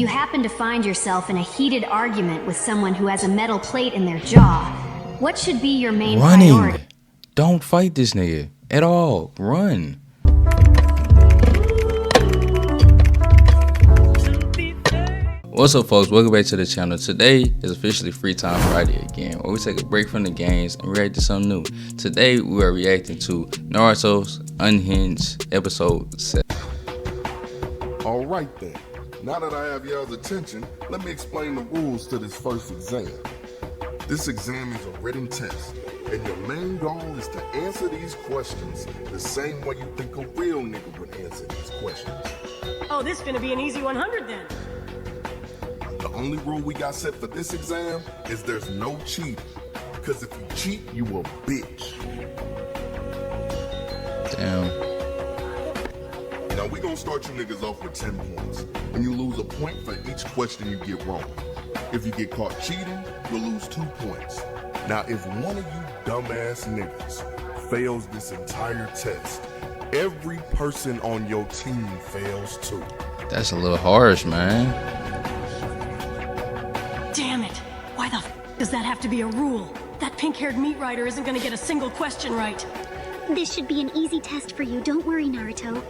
You happen to find yourself in a heated argument with someone who has a metal plate in their jaw. What should be your main priority? Don't fight this nigga at all. Run. What's up, folks? Welcome back to the channel. Today is officially Free Time Friday again, where we take a break from the games and react to something new. Today we are reacting to Naruto Unhinged episode 7. Alright then, now that I have y'all's attention, let me explain the rules to this first exam. This exam is a written test, and your main goal is to answer these questions the same way you think a real nigga would answer these questions. Oh, this is gonna be an easy 100 then. The only rule we got set for this exam is there's no cheating. Cause if you cheat, you a bitch. Damn. Now we gonna start you niggas off with 10 points. And you lose a point for each question you get wrong. If you get caught cheating, you'll lose 2 points. Now if one of you dumbass niggas fails this entire test, every person on your team fails too. That's a little harsh, man. Damn it! Why the f does that have to be a rule? That pink-haired meat rider isn't gonna get a single question right. This should be an easy test for you. Don't worry, Naruto.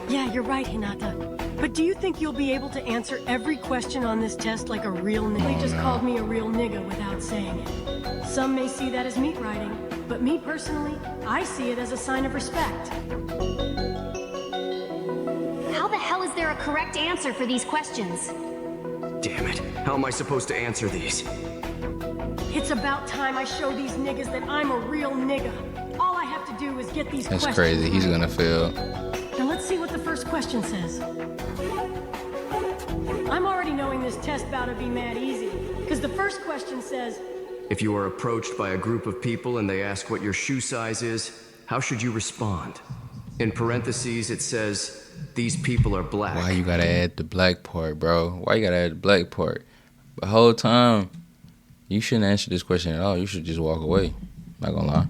Yeah, you're right, Hinata. But do you think you'll be able to answer every question on this test like a real nigga? They just called me a real nigga without saying it. Some may see that as meat riding, but me personally, I see it as a sign of respect. How the hell is there a correct answer for these questions? Damn it. How am I supposed to answer these? It's about time I show these niggas that I'm a real nigga. All I have to do is get these questions. That's crazy. He's gonna fail. Now let's see what the first question says. I'm already knowing this test bout to be mad easy, because the first question says, If you are approached by a group of people and they ask what your shoe size is, how should you respond? In parentheses, it says, these people are black. Why you gotta add the black part, bro? Why you gotta add the black part? The whole time, you shouldn't answer this question at all. You should just walk away. Not gonna lie.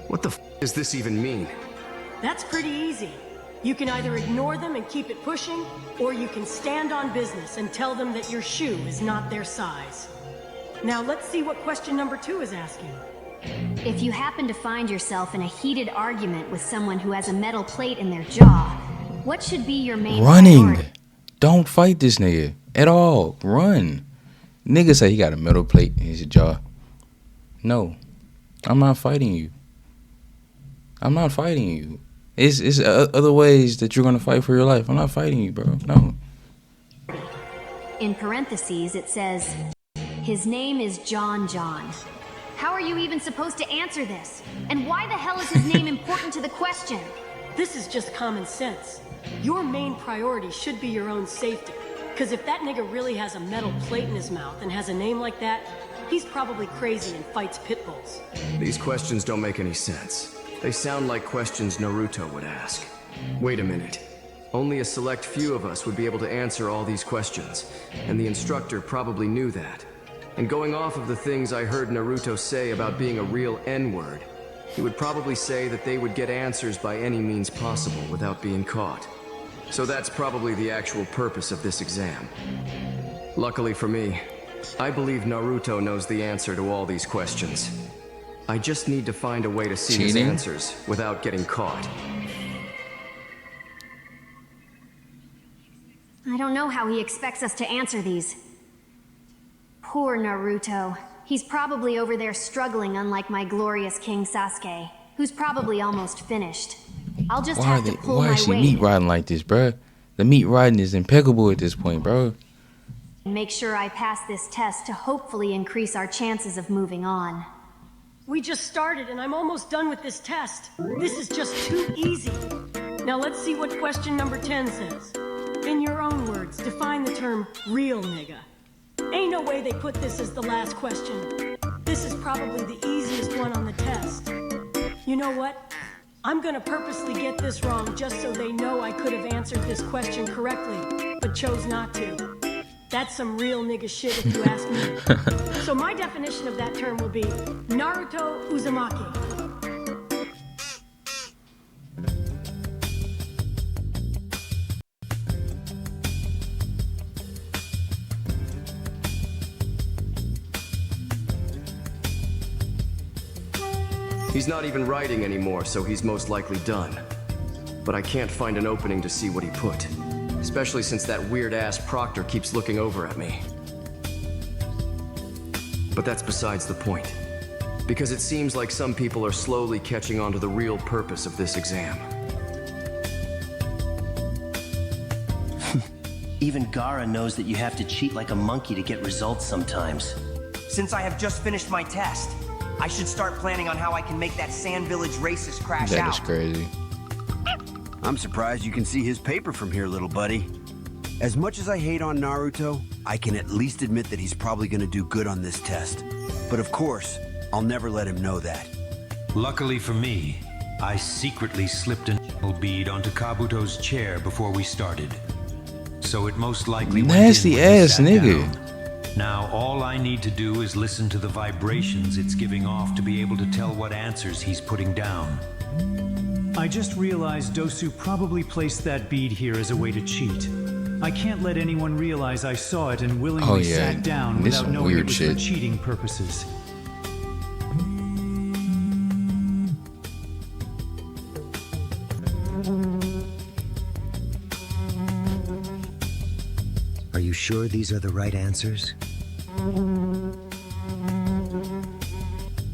What the f does this even mean? That's pretty easy. You can either ignore them and keep it pushing, or you can stand on business and tell them that your shoe is not their size. Now let's see what question number 2 is asking. If you happen to find yourself in a heated argument with someone who has a metal plate in their jaw, what should be your main priority? Don't fight this nigga at all. Run. Nigga say he got a metal plate in his jaw. No, I'm not fighting you. I'm not fighting you. It's other ways that you're gonna fight for your life. I'm not fighting you, bro. No. In parentheses, it says, his name is John. How are you even supposed to answer this? And why the hell is his name important to the question? This is just common sense. Your main priority should be your own safety. Because if that nigga really has a metal plate in his mouth and has a name like that, he's probably crazy and fights pit bulls. These questions don't make any sense. They sound like questions Naruto would ask. Wait a minute. Only a select few of us would be able to answer all these questions, and the instructor probably knew that. And going off of the things I heard Naruto say about being a real N-word, he would probably say that they would get answers by any means possible without being caught. So that's probably the actual purpose of this exam. Luckily for me, I believe Naruto knows the answer to all these questions. I just need to find a way to see his answers without getting caught. I don't know how he expects us to answer these. Poor Naruto. He's probably over there struggling, unlike my glorious King Sasuke, who's probably almost finished. I'll just have to pull my weight. Why is she meat riding like this, bro? The meat riding is impeccable at this point, bro. Make sure I pass this test to hopefully increase our chances of moving on. We just started and I'm almost done with this test. This is just too easy. Now let's see what question number 10 says. In your own words, define the term real nigga. Ain't no way they put this as the last question. This is probably the easiest one on the test. You know what? I'm gonna purposely get this wrong just so they know I could have answered this question correctly, but chose not to. That's some real nigga shit if you ask me. So my definition of that term will be Naruto Uzumaki. He's not even writing anymore, so he's most likely done. But I can't find an opening to see what he put. Especially since that weird-ass proctor keeps looking over at me. But that's besides the point. Because it seems like some people are slowly catching on to the real purpose of this exam. Even Gara knows that you have to cheat like a monkey to get results sometimes. Since I have just finished my test, I should start planning on how I can make that Sand Village racist crash out. That is crazy. I'm surprised you can see his paper from here, little buddy. As much as I hate on Naruto, I can at least admit that he's probably gonna do good on this test. But of course, I'll never let him know that. Luckily for me, I secretly slipped an bead onto Kabuto's chair before we started. So it most likely nasty went in when he ass sat nigga. down. Now all I need to do is listen to the vibrations it's giving off to be able to tell what answers he's putting down. I just realized Dosu probably placed that bead here as a way to cheat. I can't let anyone realize I saw it and willingly sat down this without some knowing weird it was shit. for cheating purposes. Are you sure these are the right answers?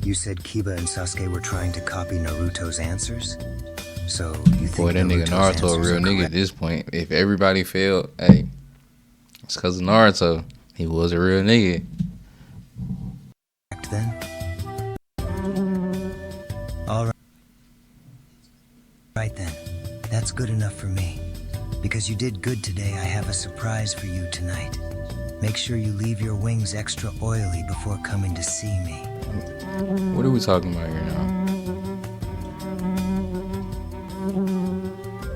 You said Kiba and Sasuke were trying to copy Naruto's answers? So you think Boy, that nigga Naruto's Naruto a answers real are nigga at correct this point. If everybody failed, hey, it's because of Naruto. He was a real nigga. then? All right. Right then. That's good enough for me. Because you did good today, I have a surprise for you tonight. Make sure you leave your wings extra oily before coming to see me. What are we talking about here now?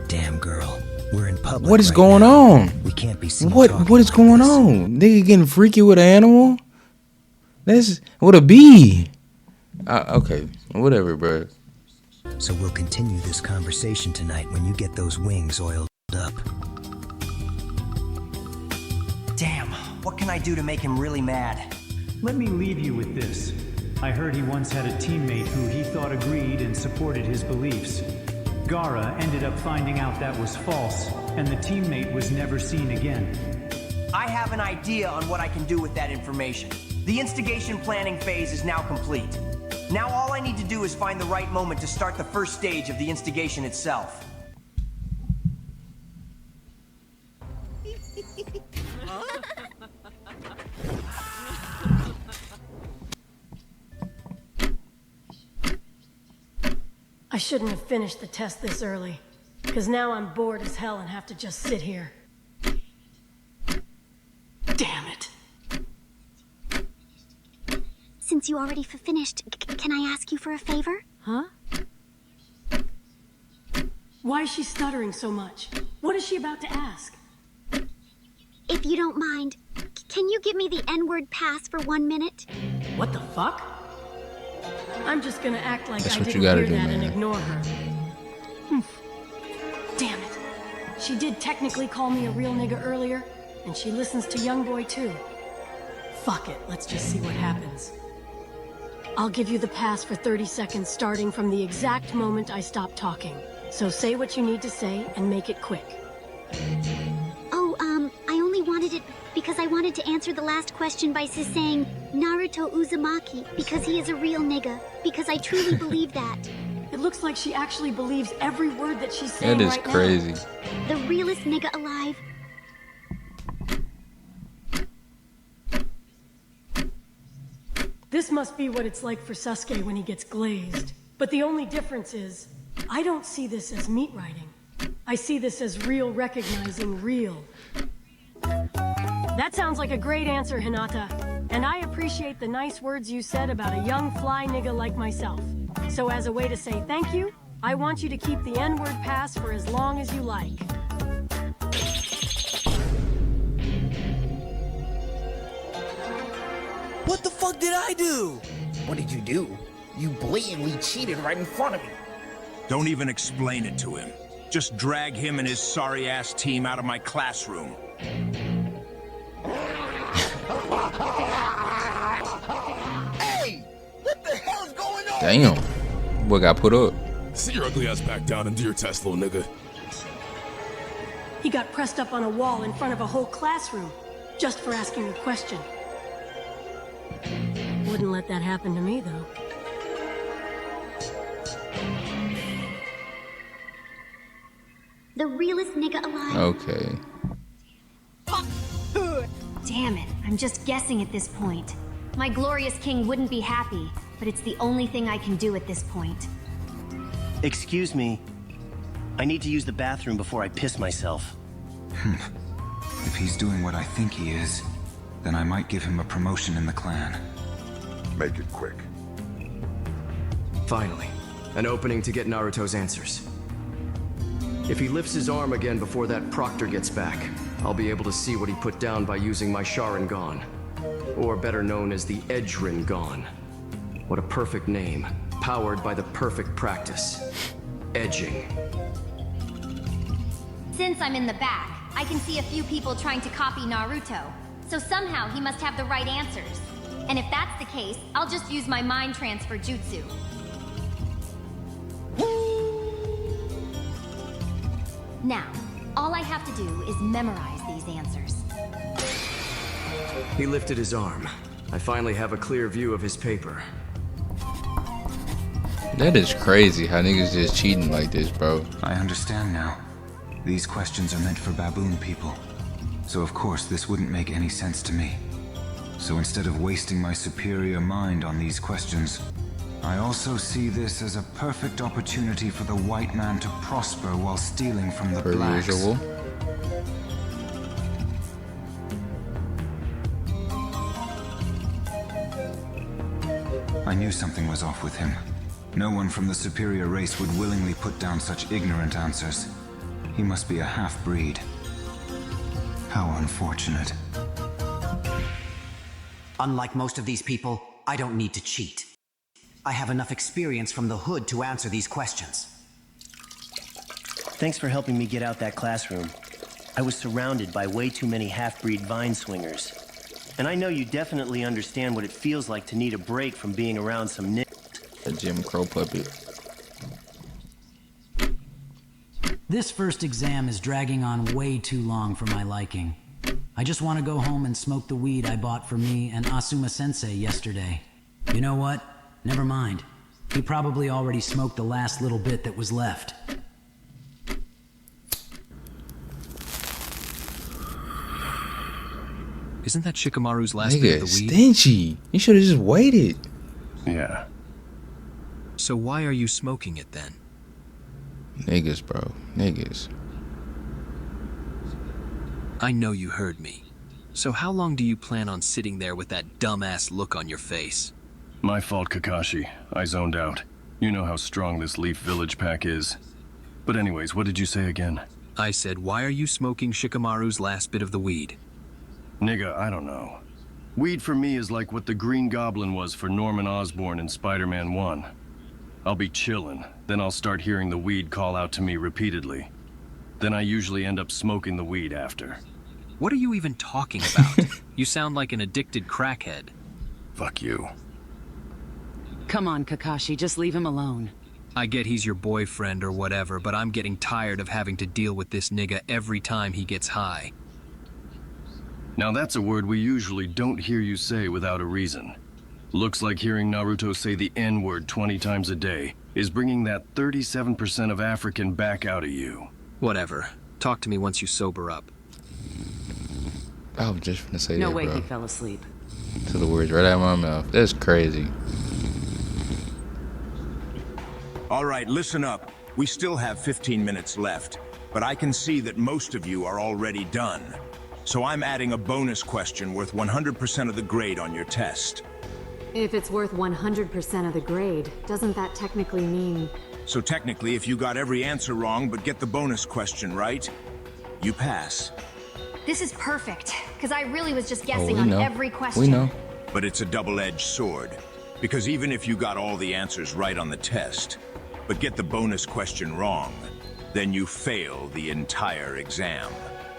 Damn girl, we're in public. What is right going now. on? We can't be seen What talking is like going this. on? Nigga getting freaky with an animal? That's with a bee. Okay, whatever, bro. So we'll continue this conversation tonight when you get those wings oiled up. Damn, what can I do to make him really mad? Let me leave you with this. I heard he once had a teammate who he thought agreed and supported his beliefs. Gara ended up finding out that was false, and the teammate was never seen again. I have an idea on what I can do with that information. The instigation planning phase is now complete. Now all I need to do is find the right moment to start the first stage of the instigation itself. I shouldn't have finished the test this early, because now I'm bored as hell and have to just sit here. Damn it. Since you already finished, can I ask you for a favor? Huh? Why is she stuttering so much? What is she about to ask? If you don't mind, can you give me the N-word pass for 1 minute? What the fuck? I'm just gonna act like That's I what didn't you gotta hear do, that and man. ignore her. Damn it. She did technically call me a real nigga earlier, and she listens to Youngboy too. Fuck it, let's just see what happens. I'll give you the pass for 30 seconds starting from the exact moment I stop talking. So say what you need to say and make it quick. Oh, I only wanted it because I wanted to answer the last question by saying Naruto Uzumaki because he is a real nigga. Because I truly believe that. It looks like she actually believes every word that she's saying That is right crazy. The realest nigga alive. This must be what it's like for Sasuke when he gets glazed. But the only difference is, I don't see this as meat writing. I see this as real recognizing real. That sounds like a great answer, Hinata. And I appreciate the nice words you said about a young fly nigga like myself. So as a way to say thank you, I want you to keep the N-word pass for as long as you like. What the fuck did I do? What did you do? You blatantly cheated right in front of me. Don't even explain it to him. Just drag him and his sorry-ass team out of my classroom. Hey! What the hell is going on? Damn. Boy got put up. Sit your ugly ass back down and do your test, little nigga. He got pressed up on a wall in front of a whole classroom, just for asking a question. Wouldn't let that happen to me, though. The realest nigga alive. Okay. Damn it, I'm just guessing at this point. My glorious king wouldn't be happy, but it's the only thing I can do at this point. Excuse me. I need to use the bathroom before I piss myself. If he's doing what I think he is, then I might give him a promotion in the clan. Make it quick. Finally, an opening to get Naruto's answers. If he lifts his arm again before that proctor gets back, I'll be able to see what he put down by using my Sharingan. Or better known as the Edge Rinnegan. What a perfect name, powered by the perfect practice. Edging. Since I'm in the back, I can see a few people trying to copy Naruto. So somehow he must have the right answers. And if that's the case, I'll just use my mind transfer jutsu. Now, all I have to do is memorize these answers. He lifted his arm. I finally have a clear view of his paper. That is crazy how niggas just cheating like this, bro. I understand now. These questions are meant for baboon people. So of course this wouldn't make any sense to me. So instead of wasting my superior mind on these questions, I also see this as a perfect opportunity for the white man to prosper while stealing from the blacks. Usual. I knew something was off with him. No one from the superior race would willingly put down such ignorant answers. He must be a half-breed. How unfortunate. Unlike most of these people, I don't need to cheat. I have enough experience from the hood to answer these questions. Thanks for helping me get out that classroom. I was surrounded by way too many half-breed vine swingers. And I know you definitely understand what it feels like to need a break from being around some A Jim Crow puppet. This first exam is dragging on way too long for my liking. I just want to go home and smoke the weed I bought for me and Asuma-sensei yesterday. You know what? Never mind. He probably already smoked the last little bit that was left. Isn't that Shikamaru's last bit of the weed? Stingy. You should have just waited. Yeah. So why are you smoking it then? Niggas, bro. Niggas. I know you heard me. So how long do you plan on sitting there with that dumbass look on your face? My fault, Kakashi. I zoned out. You know how strong this Leaf Village pack is. But anyways, what did you say again? I said, why are you smoking Shikamaru's last bit of the weed? Nigga, I don't know. Weed for me is like what the Green Goblin was for Norman Osborn in Spider-Man 1. I'll be chillin', then I'll start hearing the weed call out to me repeatedly. Then I usually end up smoking the weed after. What are you even talking about? You sound like an addicted crackhead. Fuck you. Come on, Kakashi, just leave him alone. I get he's your boyfriend or whatever, but I'm getting tired of having to deal with this nigga every time he gets high. Now that's a word we usually don't hear you say without a reason. Looks like hearing Naruto say the N-word 20 times a day is bringing that 37% of African back out of you. Whatever. Talk to me once you sober up. I was just gonna say no that, way bro. he fell asleep. To the words right out of my mouth. That's crazy. All right, listen up. We still have 15 minutes left, but I can see that most of you are already done. So I'm adding a bonus question worth 100% of the grade on your test. If it's worth 100% of the grade, doesn't that technically mean... So technically, if you got every answer wrong but get the bonus question right, you pass. This is perfect, because I really was just guessing on every question. We know. But it's a double-edged sword, because even if you got all the answers right on the test, but get the bonus question wrong, then you fail the entire exam.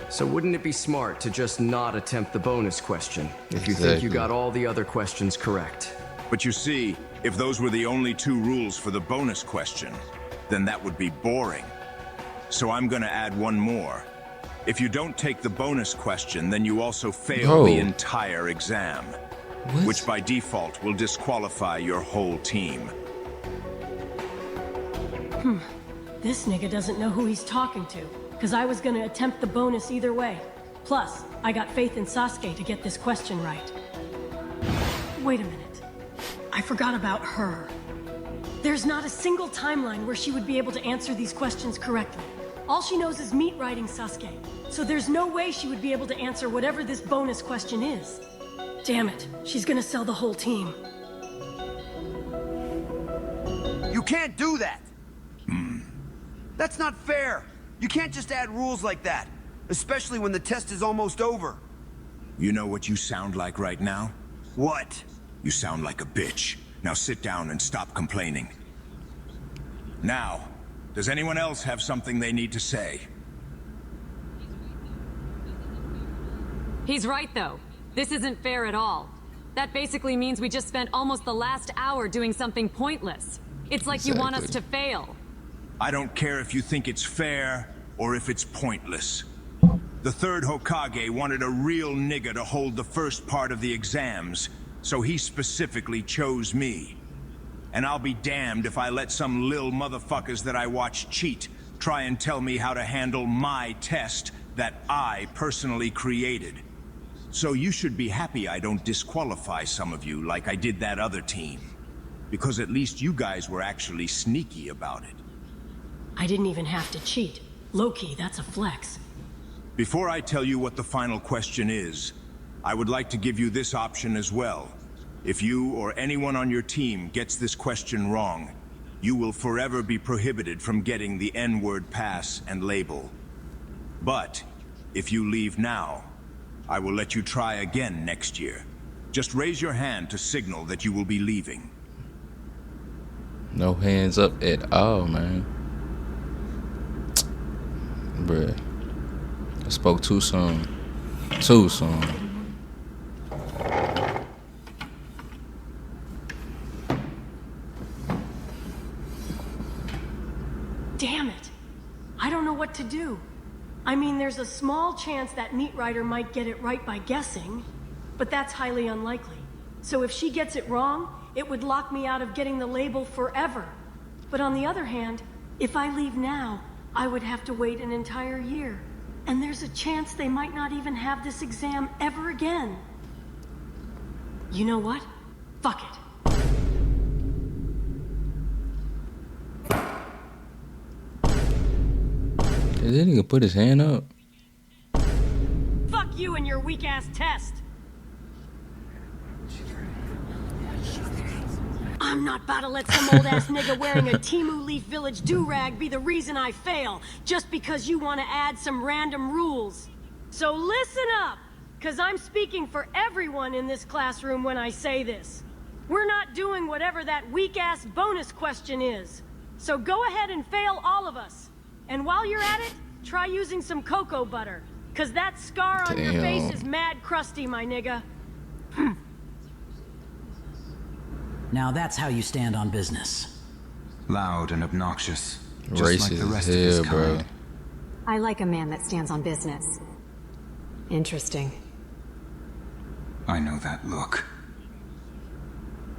So wouldn't it be smart to just not attempt the bonus question if you think you got all the other questions correct? But you see, if those were the only 2 rules for the bonus question, then that would be boring. So I'm gonna add one more. If you don't take the bonus question, then you also fail the entire exam. What? Which by default will disqualify your whole team. This nigga doesn't know who he's talking to, because I was gonna attempt the bonus either way. Plus, I got faith in Sasuke to get this question right. Wait a minute. I forgot about her. There's not a single timeline where she would be able to answer these questions correctly. All she knows is meat riding Sasuke, so there's no way she would be able to answer whatever this bonus question is. Damn it, she's gonna sell the whole team. You can't do that! That's not fair! You can't just add rules like that, especially when the test is almost over. You know what you sound like right now? What? You sound like a bitch. Now sit down and stop complaining. Now, does anyone else have something they need to say? He's right, though. This isn't fair at all. That basically means we just spent almost the last hour doing something pointless. It's like you want us to fail. I don't care if you think it's fair or if it's pointless. The 3rd Hokage wanted a real nigga to hold the first part of the exams, so he specifically chose me. And I'll be damned if I let some lil motherfuckers that I watch cheat try and tell me how to handle my test that I personally created. So you should be happy I don't disqualify some of you like I did that other team. Because at least you guys were actually sneaky about it. I didn't even have to cheat. Low-key, that's a flex. Before I tell you what the final question is, I would like to give you this option as well. If you or anyone on your team gets this question wrong, you will forever be prohibited from getting the N-word pass and label. But if you leave now, I will let you try again next year. Just raise your hand to signal that you will be leaving. No hands up at all, man. Bruh. I spoke too soon. Too soon. Damn it. I don't know what to do. I mean, there's a small chance that Meat Rider might get it right by guessing, but that's highly unlikely. So if she gets it wrong, it would lock me out of getting the label forever. But on the other hand, if I leave now, I would have to wait an entire year. And there's a chance they might not even have this exam ever again. You know what? Fuck it. Did that nigga put his hand up? Fuck you and your weak-ass test! I'm not about to let some old-ass nigga wearing a Timu Leaf Village do-rag be the reason I fail, just because you want to add some random rules. So listen up, because I'm speaking for everyone in this classroom when I say this. We're not doing whatever that weak-ass bonus question is. So go ahead and fail all of us. And while you're at it, try using some cocoa butter, because that scar on your face is mad crusty, my nigga. Now that's how you stand on business. Loud and obnoxious. Just Racist like the rest as of his hell, bro. kind. I like a man that stands on business. Interesting. I know that look.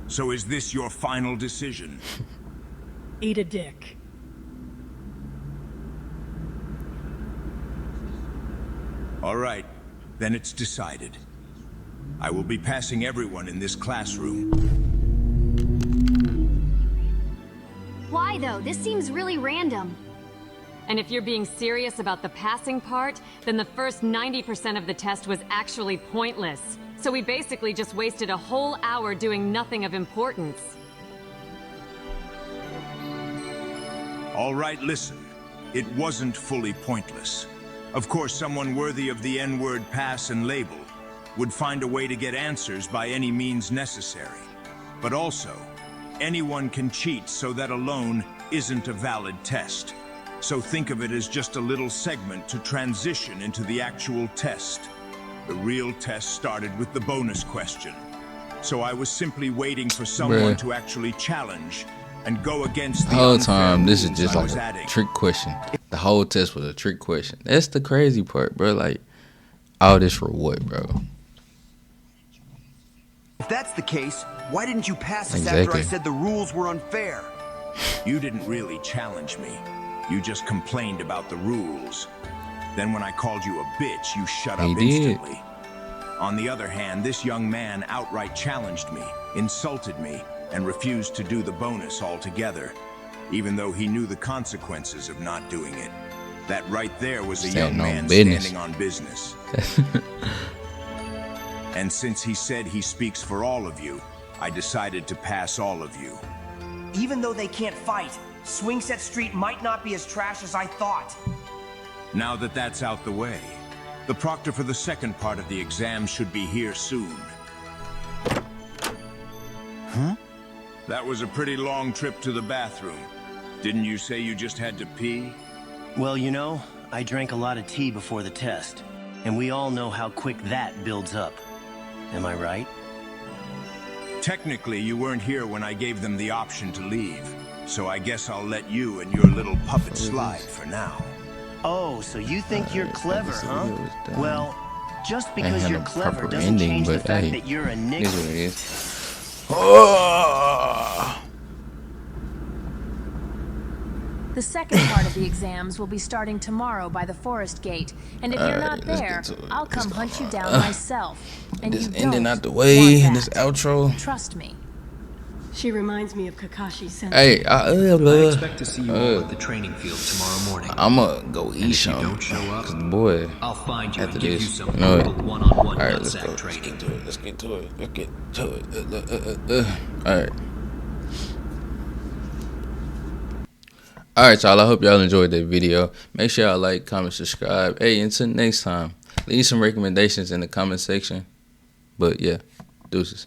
So is this your final decision? Eat a dick. All right, then it's decided. I will be passing everyone in this classroom. Why though? This seems really random. And if you're being serious about the passing part, then the first 90% of the test was actually pointless. So we basically just wasted a whole hour doing nothing of importance. All right, listen. It wasn't fully pointless. Of course, someone worthy of the N-word pass and label would find a way to get answers by any means necessary. But also, anyone can cheat, so that alone isn't a valid test. So think of it as just a little segment to transition into the actual test. The real test started with the bonus question. So I was simply waiting for someone Bruh. to actually challenge and go against The the whole unfair time, this is rules just I like was a adding. trick question. The whole test was a trick question. That's the crazy part, bro. Like, all this for what, bro? If that's the case, why didn't you pass us after Exactly. I said the rules were unfair? You didn't really challenge me. You just complained about the rules. Then when I called you a bitch, you shut He up did. instantly. On the other hand, this young man outright challenged me, insulted me, and refused to do the bonus altogether, even though he knew the consequences of not doing it. That right there was a young Standing on man business. standing on business. And since he said he speaks for all of you, I decided to pass all of you. Even though they can't fight, Swing Set Street might not be as trash as I thought. Now that that's out the way, the proctor for the second part of the exam should be here soon. Huh? That was a pretty long trip to the bathroom. Didn't you say you just had to pee? Well, you know, I drank a lot of tea before the test, and we all know how quick that builds up. Am I right? Technically, you weren't here when I gave them the option to leave, so I guess I'll let you and your little puppet slide for now. Oh, so you think you're clever, huh? Well, just Ain't because had you're no clever proper doesn't ending, change the but fact hey, that you're a it nigga. is what it is. Oh! The second part of the exams will be starting tomorrow by the forest gate, and if you're Alright, not let's there, get to it. I'll come hunt you down Uh, myself. And This you ending don't out the way, want this that. outro. Trust me. She reminds me of Kakashi Sensei. Hey, I expect to see you all at the training field tomorrow morning. I'ma go And eat if you something. don't show up, 'Cause boy, I'll find you after and give you this, some you know brutal what? one-on-one Alright, let's nutsack go. training. Let's get to it. Let's get to it. Alright. Alright, y'all. I hope y'all enjoyed that video. Make sure y'all like, comment, subscribe. Hey, until next time, leave some recommendations in the comment section. But yeah, deuces.